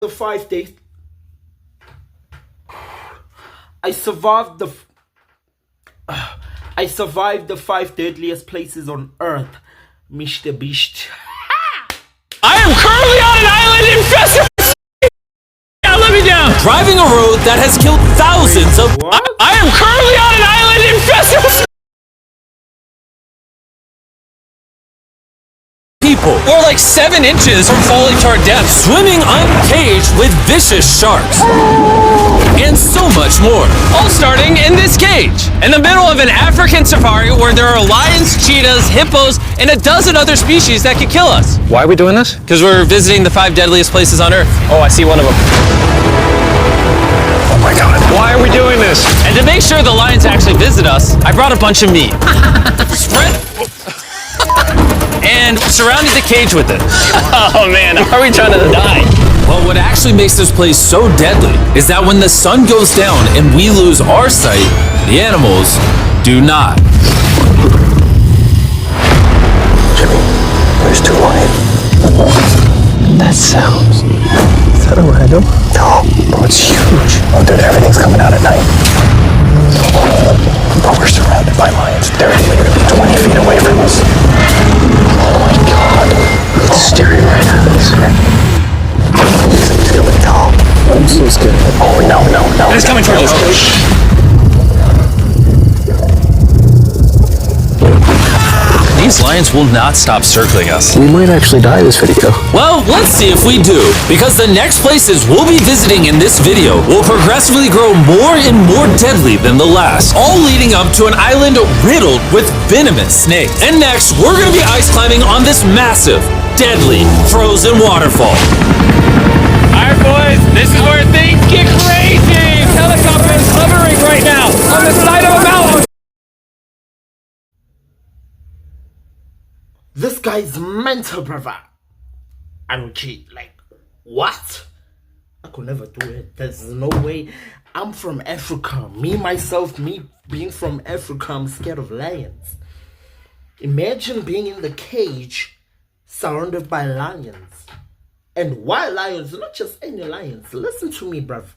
the 5 days. I survived the 5 deadliest places on Earth, Mr. Beast. I am currently on an island infested. Let me down. Driving a road that has killed thousands of. I am currently on an island infested. People, or like 7 inches from falling to our death, swimming uncaged with vicious sharks, and so much more. All starting in this cage, in the middle of an African safari where there are lions, cheetahs, hippos, and a dozen other species that could kill us. Why are we doing this? Because we're visiting the 5 deadliest places on Earth. Oh, I see one of them. Oh my God. Why are we doing this? And to make sure the lions actually visit us, I brought a bunch of meat. Spread... and surrounded the cage with it. Oh man, are we trying to die? Well, what actually makes this place so deadly is that when the sun goes down and we lose our sight, the animals do not. Jimmy, there's 2 lions. That sounds... Is that a rhino? No, bro, it's huge. Oh dude, everything's coming out at night. But we're surrounded by lions. They're literally 20 feet away from us. Oh my God. It's staring right at us. He's going tall. I'm so scared. Oh no. It's coming towards us. These lions will not stop circling us. We might actually die this video. Well, let's see if we do, because the next places we'll be visiting in this video will progressively grow more and more deadly than the last, all leading up to an island riddled with venomous snakes. And next, we're going to be ice climbing on this massive, deadly, frozen waterfall. Alright boys, this is where things get crazy! Helicopter is hovering right now on the side of a mountain! This guy's mental, brother. I don't cheat. Like, what? I could never do it. There's no way. I'm from Africa. Me being from Africa, I'm scared of lions. Imagine being in the cage surrounded by lions. And wild lions, not just any lions. Listen to me, bruv.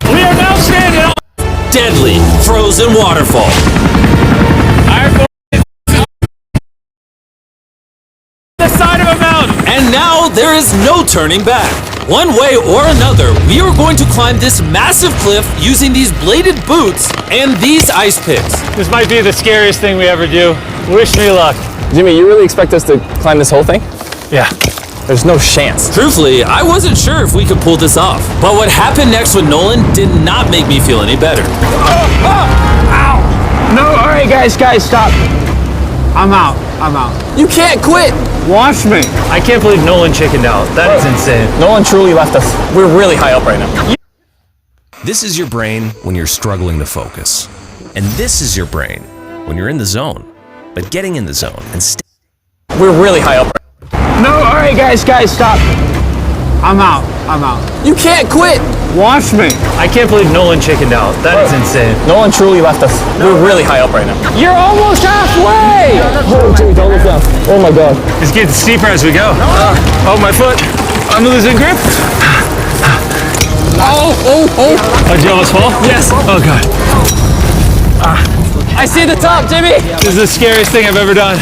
We are now standing on deadly frozen waterfall. The side of a mountain. And now there is no turning back. One way or another, we are going to climb this massive cliff using these bladed boots and these ice picks. This might be the scariest thing we ever do. Wish me luck. Jimmy, you really expect us to climb this whole thing? Yeah. There's no chance. Truthfully, I wasn't sure if we could pull this off. But what happened next with Nolan did not make me feel any better. Ow! No, all right, guys, stop. I'm out. You can't quit! Watch me. I can't believe Nolan chickened out. That is insane. Nolan truly left us. We're really high up right now. This is your brain when you're struggling to focus. And this is your brain when you're in the zone. But getting in the zone and We're really high up. No, all right, guys, stop. I'm out. You can't quit! Watch me. I can't believe Nolan chickened out. That is insane. Nolan truly left us. We're really high up right now. You're almost halfway! Oh, Jimmy, don't look down. Oh my God. It's getting steeper as we go. Oh, my foot. I'm losing grip. Oh! Did you almost fall? Yes. Oh, God. I see the top, Jimmy! This is the scariest thing I've ever done.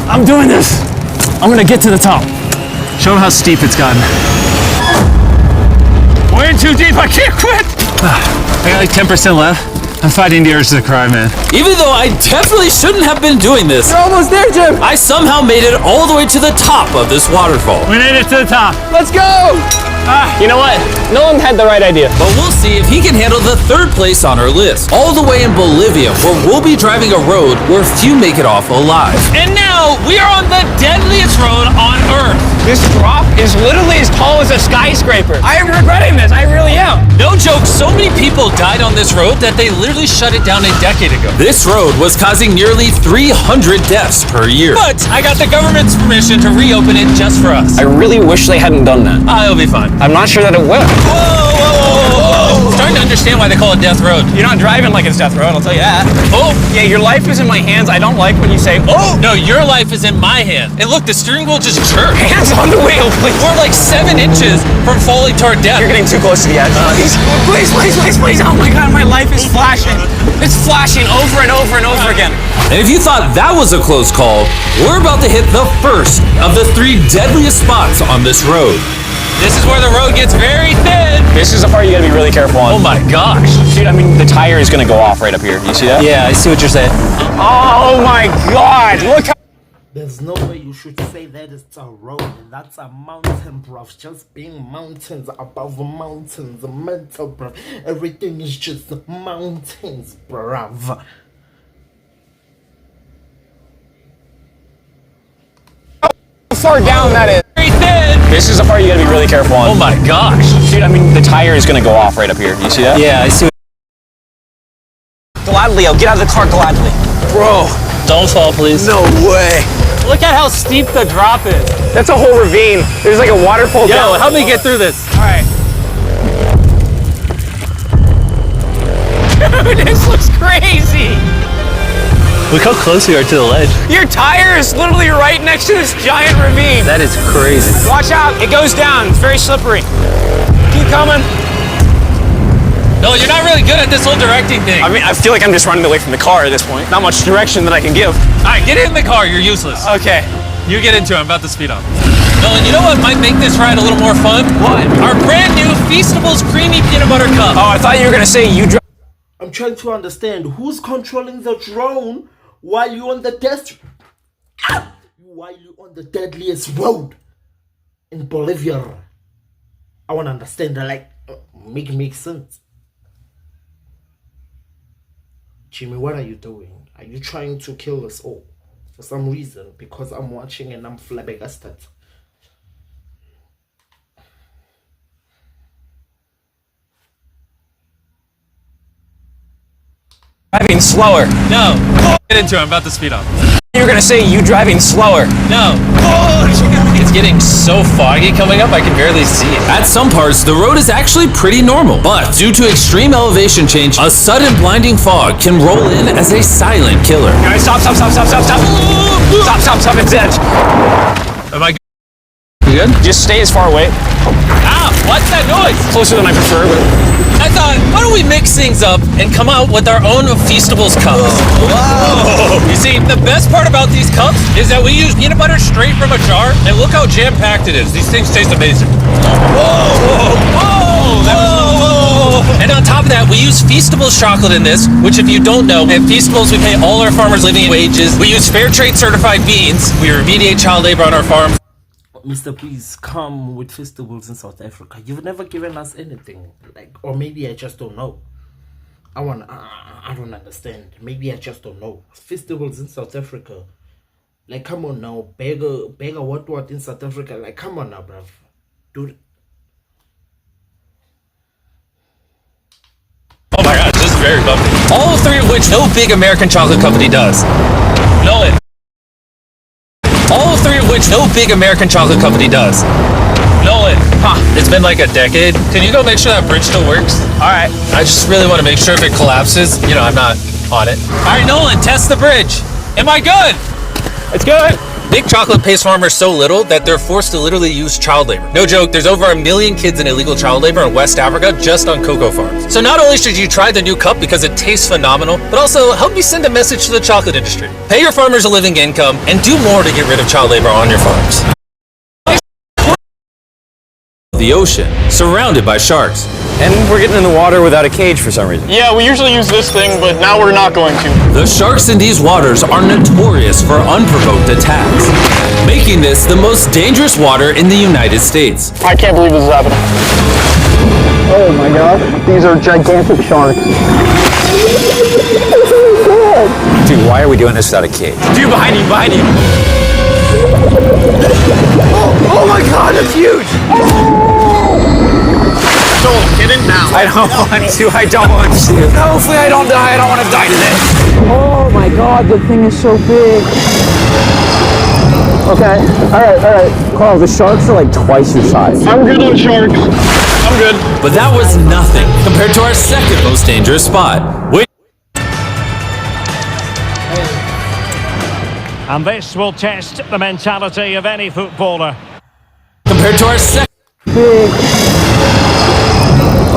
I'm doing this. I'm gonna get to the top. Show them how steep it's gotten. We're in too deep. I can't quit. I got like 10% left. I'm fighting the urge to cry, man. Even though I definitely shouldn't have been doing this, You're almost there, Jim! I somehow made it all the way to the top of this waterfall. We made it to the top. Let's go! You know what? Nolan had the right idea. But we'll see if he can handle the 3rd place on our list, all the way in Bolivia, where we'll be driving a road where few make it off alive. And now we are on the deadliest road on Earth. This drop is literally as tall as a skyscraper. I am regretting this. I really am. No joke, so many people died on this road that they literally shut it down a decade ago. This road was causing nearly 300 deaths per year. But I got the government's permission to reopen it just for us. I really wish they hadn't done that. It'll be fine. I'm not sure that it will. Whoa! Starting to understand why they call it Death Road. You're not driving like it's Death Road, I'll tell you that. Oh! Yeah, your life is in my hands. I don't like when you say, oh! No, your life is in my hand. And look, the steering wheel just jerked. Hands on the wheel, please. We're like 7 inches from falling to our death. You're getting too close to the edge. Please, please, please, please. Oh my God, my life is flashing. It's flashing over and over and over again. And if you thought that was a close call, we're about to hit the first of the 3 deadliest spots on this road. This is where the road gets very thin. This is the part you gotta be really careful on. Oh my gosh. Dude, I mean, the tire is gonna go off right up here. You see that? Yeah, I see what you're saying. Oh my God, look how... There's no way you should say that it's a road. That's a mountain, bruv. Just being mountains above mountains, mental, bruv. Everything is just mountains, bruv. How far down that is. Very thin. This is the part you gotta be really careful on. Oh my gosh. Dude, I mean, the tire is gonna go off right up here. You see that? Yeah, I see. Gladly, I'll get out of the car gladly. Bro. Don't fall, please. No way. Look at how steep the drop is. That's a whole ravine. There's like a waterfall Yo, down. help me get through this. All right. Dude, this looks crazy. Look how close we are to the ledge. Your tire is literally right next to this giant ravine. That is crazy. Watch out, it goes down. It's very slippery. Keep coming. No, you're not really good at this whole directing thing. I mean, I feel like I'm just running away from the car at this point. Not much direction that I can give. All right, get in the car. You're useless. Okay. You get into it. I'm about to speed up. Nolan, you know what might make this ride a little more fun? What? Our brand new Feastables Creamy Peanut Butter Cup. Oh, I thought you were gonna say you drive. I'm trying to understand who's controlling the drone while you're on the deadliest road in Bolivia. I want to understand that, like, make sense. Jimmy, what are you doing? Are you trying to kill us all for some reason? Because I'm watching and I'm flabbergasted. Driving slower. No. Get into it. I'm about to speed up. You were gonna say you driving slower. No. It's getting so foggy coming up, I can barely see it. At some parts, the road is actually pretty normal, but due to extreme elevation change, a sudden blinding fog can roll in as a silent killer. All right, stop. Stop, it's edge. Am I good? You good? Just stay as far away. Ah, what's that noise? Closer than I prefer, but... I thought, why don't we mix things up and come out with our own Feastables cups? Whoa. You see, the best part about these cups is that we use peanut butter straight from a jar, and look how jam-packed it is. These things taste amazing. Whoa. And on top of that, we use Feastables chocolate in this, which if you don't know, at Feastables we pay all our farmers living wages. We use fair trade certified beans. We remediate child labor on our farms. Mr. Please come with festivals in South Africa. You've never given us anything, like, or maybe I just don't know. I don't understand. Maybe I just don't know. Festivals in South Africa, like, come on now, beggar, what in South Africa? Like, come on now, bruv, dude. Oh my god, this is very bumpy. All 3 of which no big American chocolate company does. Nolan. All 3 of which no big American chocolate company does. Nolan, it's been like a decade. Can you go make sure that bridge still works? All right. I just really want to make sure if it collapses, you know, I'm not on it. All right, Nolan, test the bridge. Am I good? It's good. Big chocolate pays farmers so little that they're forced to literally use child labor. No joke, there's over 1 million kids in illegal child labor in West Africa just on cocoa farms. So not only should you try the new cup because it tastes phenomenal, but also help me send a message to the chocolate industry. Pay your farmers a living income and do more to get rid of child labor on your farms. The ocean, surrounded by sharks. And we're getting in the water without a cage for some reason. Yeah, we usually use this thing, but now we're not going to. The sharks in these waters are notorious for unprovoked attacks, making this the most dangerous water in the United States. I can't believe this is happening. Oh my gosh, these are gigantic sharks. Dude, why are we doing this without a cage? Dude, behind you. Oh my god, that's huge! Don't get in now. I don't want to. Hopefully I don't die. I don't want to die today. Oh my god, the thing is so big. Okay, all right. Carl, the sharks are like twice your size. I'm good on sharks. I'm good. But that was nothing compared to our second most dangerous spot, which And this will test the mentality of any footballer. compared to our second.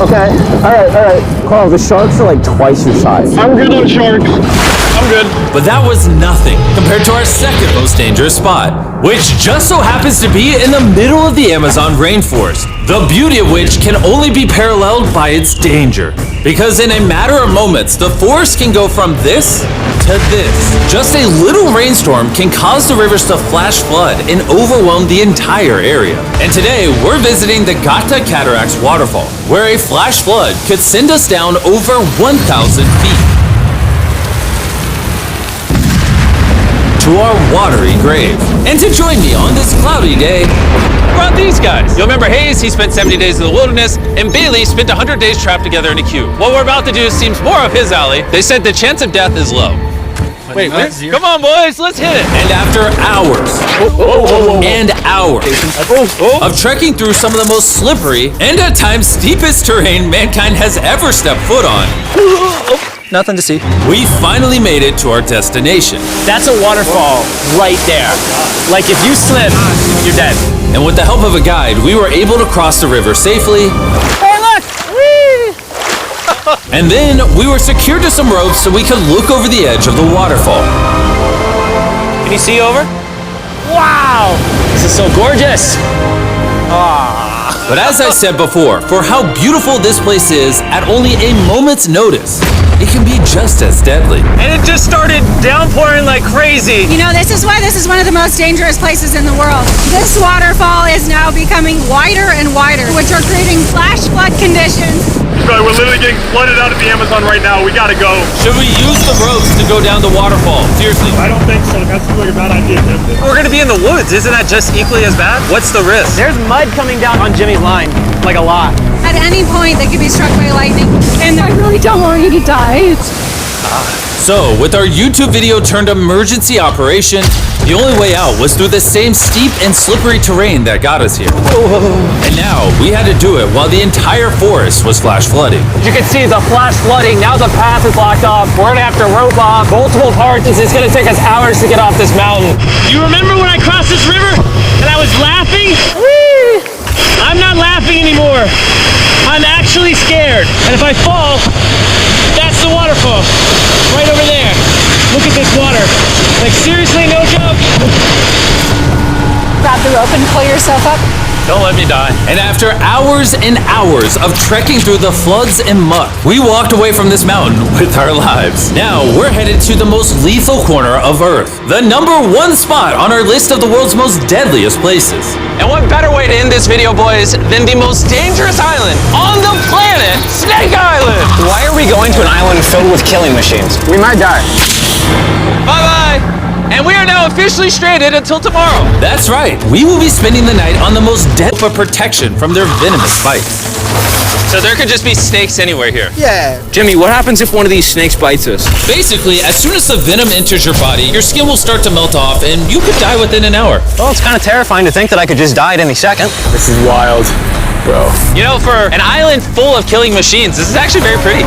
Okay, alright. Carl, the sharks are like twice your size. I'm good on sharks. I'm good. But that was nothing compared to our second most dangerous spot, which just so happens to be in the middle of the Amazon rainforest, the beauty of which can only be paralleled by its danger. Because in a matter of moments, the forest can go from this to this. Just a little rainstorm can cause the rivers to flash flood and overwhelm the entire area. And today, we're visiting the Gata Cataracts waterfall, where a flash flood could send us down over 1,000 feet to our watery grave. And to join me on this cloudy day, Brought these guys. You'll remember Hayes, he spent 70 days in the wilderness, and Bailey spent 100 days trapped together in a cube. What we're about to do seems more up his alley. They said the chance of death is low. Wait, come on, boys, let's hit it. and after hours and hours of trekking through some of the most slippery and at times steepest terrain mankind has ever stepped foot on, Nothing to see. we finally made it to our destination. That's a waterfall right there. Like if you slip, you're dead. And with the help of a guide, we were able to cross the river safely. Hey, look! Whee! And then we were secured to some ropes so we could look over the edge of the waterfall. Can you see over? Wow! This is so gorgeous. But as I said before, for how beautiful this place is, at only a moment's notice, it can be just as deadly. And it just started downpouring like crazy. You know, this is why this is one of the most dangerous places in the world. This waterfall is now becoming wider and wider, which are creating flash flood conditions. Right, we're literally getting flooded out of the Amazon right now. We gotta go. Should we use the ropes to go down the waterfall? Seriously. I don't think so. That seems like a bad idea, Jim. We're gonna be in the woods. Isn't that just equally as bad? What's the risk? There's mud coming down on Jimmy's line, like a lot. At any point, they could be struck by lightning. And I really don't want you to die. So, with our YouTube video turned emergency operation, the only way out was through the same steep and slippery terrain that got us here. And now, we had to do it while the entire forest was flash flooding. You can see the flash flooding. Now the path is blocked off. We're gonna have to rope off multiple parts. It's gonna take us hours to get off this mountain. You remember when I crossed this river and I was laughing? I'm not laughing anymore. I'm actually scared. And if I fall, that's the waterfall. Right over there. Look at this water. Like seriously, no joke. Grab the rope and pull yourself up. Don't let me die. And after hours and hours of trekking through the floods and muck, we walked away from this mountain with our lives. Now we're headed to the most lethal corner of Earth, the #1 spot on our list of the world's most deadliest places. And what better way to end this video, boys, than the most dangerous island on the planet, Snake Island? Why are we going to an island filled with killing machines? We might die. Bye-bye. And we are now officially stranded until tomorrow. That's right, we will be spending the night on the most deadly for protection from their venomous bites. So there could just be snakes anywhere here. Jimmy, what happens if one of these snakes bites us? Basically, as soon as the venom enters your body, your skin will start to melt off and you could die within an hour. Well, it's kind of terrifying to think that I could just die at any second. This is wild, bro. You know, for an island full of killing machines, this is actually very pretty.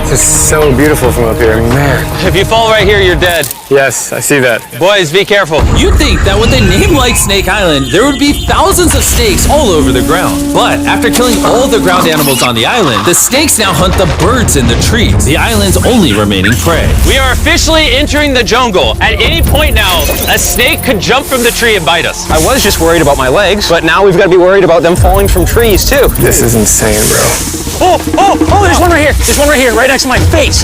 This is so beautiful from up here. I mean, man. If you fall right here, you're dead. Yes, I see that. Boys, be careful. You'd think that with a name like Snake Island, there would be thousands of snakes all over the ground. But after killing all the ground animals on the island, the snakes now hunt the birds in the trees, the island's only remaining prey. We are officially entering the jungle. At any point now, a snake could jump from the tree and bite us. I was just worried about my legs, but now we've got to be worried about them falling from trees, too. This is insane, bro. Oh, there's one right here. There's one right here, right next to my face.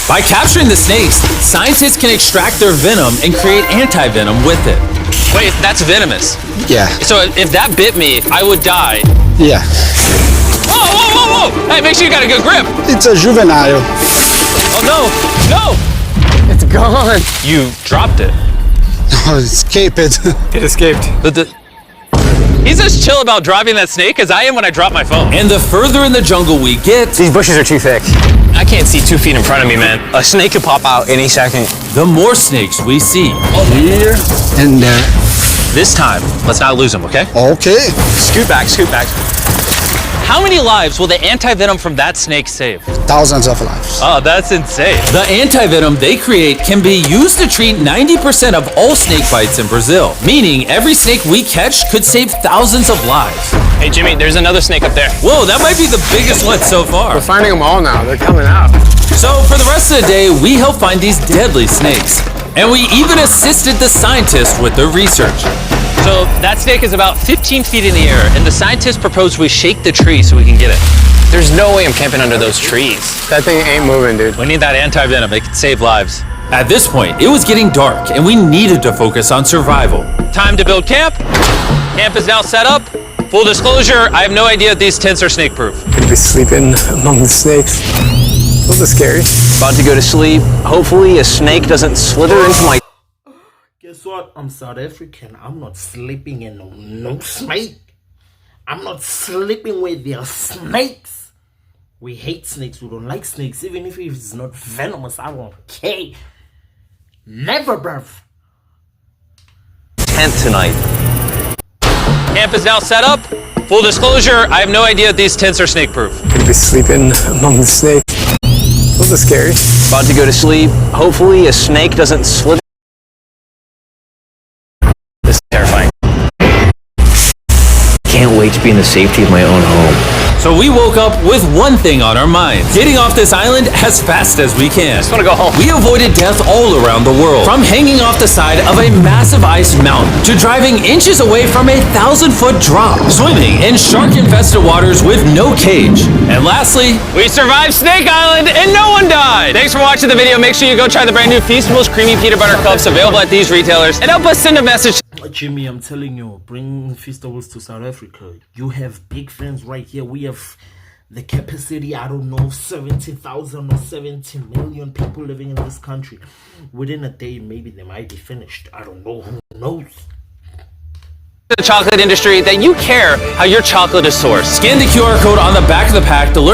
By capturing the snakes, scientists can extract their venom and create anti-venom with it. Wait, that's venomous. Yeah. So if that bit me, I would die. Yeah. Whoa! Hey, make sure you got a good grip. It's a juvenile. Oh no! It's gone. You dropped it. Oh, escape it. It escaped. He's as chill about dropping that snake as I am when I drop my phone. And the further in the jungle we get, These bushes are too thick. I can't see 2 feet in front of me, man. A snake could pop out any second. the more snakes we see. Here and there. This time, let's not lose him, okay? Okay. Scoot back. How many lives will the anti-venom from that snake save? Thousands of lives. Oh, that's insane. The anti-venom they create can be used to treat 90% of all snake bites in Brazil, meaning every snake we catch could save thousands of lives. Hey, Jimmy, there's another snake up there. Whoa, that might be the biggest one so far. We're finding them all now. They're coming out. So for the rest of the day, we help find these deadly snakes. And we even assisted the scientists with their research. So that snake is about 15 feet in the air, and the scientists proposed we shake the tree so we can get it. There's no way I'm camping under those trees. That thing ain't moving, dude. We need that anti-venom. It can save lives. At this point, it was getting dark, and we needed to focus on survival. Time to build camp. Camp is now set up. Full disclosure, I have no idea if these tents are snake-proof. Could be sleeping among the snakes. A little scary. About to go to sleep. Hopefully a snake doesn't slither into my... Guess what? I'm South African. I'm not sleeping in no snake. I'm not sleeping where there are snakes. We hate snakes. We don't like snakes. Even if it's not venomous, I don't care. Never, bruv. tent tonight. Camp is now set up. Full disclosure, I have no idea if these tents are snake-proof. Could be sleeping among the snakes. A little scary. About to go to sleep. Hopefully a snake doesn't slither. This is terrifying. Can't wait to be in the safety of my own home. So we woke up with one thing on our minds: getting off this island as fast as we can. I just want to go home. We avoided death all around the world, from hanging off the side of a massive ice mountain to driving inches away from a 1,000-foot drop, swimming in shark-infested waters with no cage, and lastly, We survived Snake Island and no one died! Thanks for watching the video. Make sure you go try the brand new Feastables Creamy Peanut Butter Cups available at these retailers, and help us send a message. Jimmy, I'm telling you, bring Feastables to South Africa. You have big fans right here. We have the capacity, I don't know, 70,000 or 70 million people living in this country. Within a day, maybe they might be finished. I don't know. Who knows? The chocolate industry that you care how your chocolate is sourced. scan the QR code on the back of the pack to learn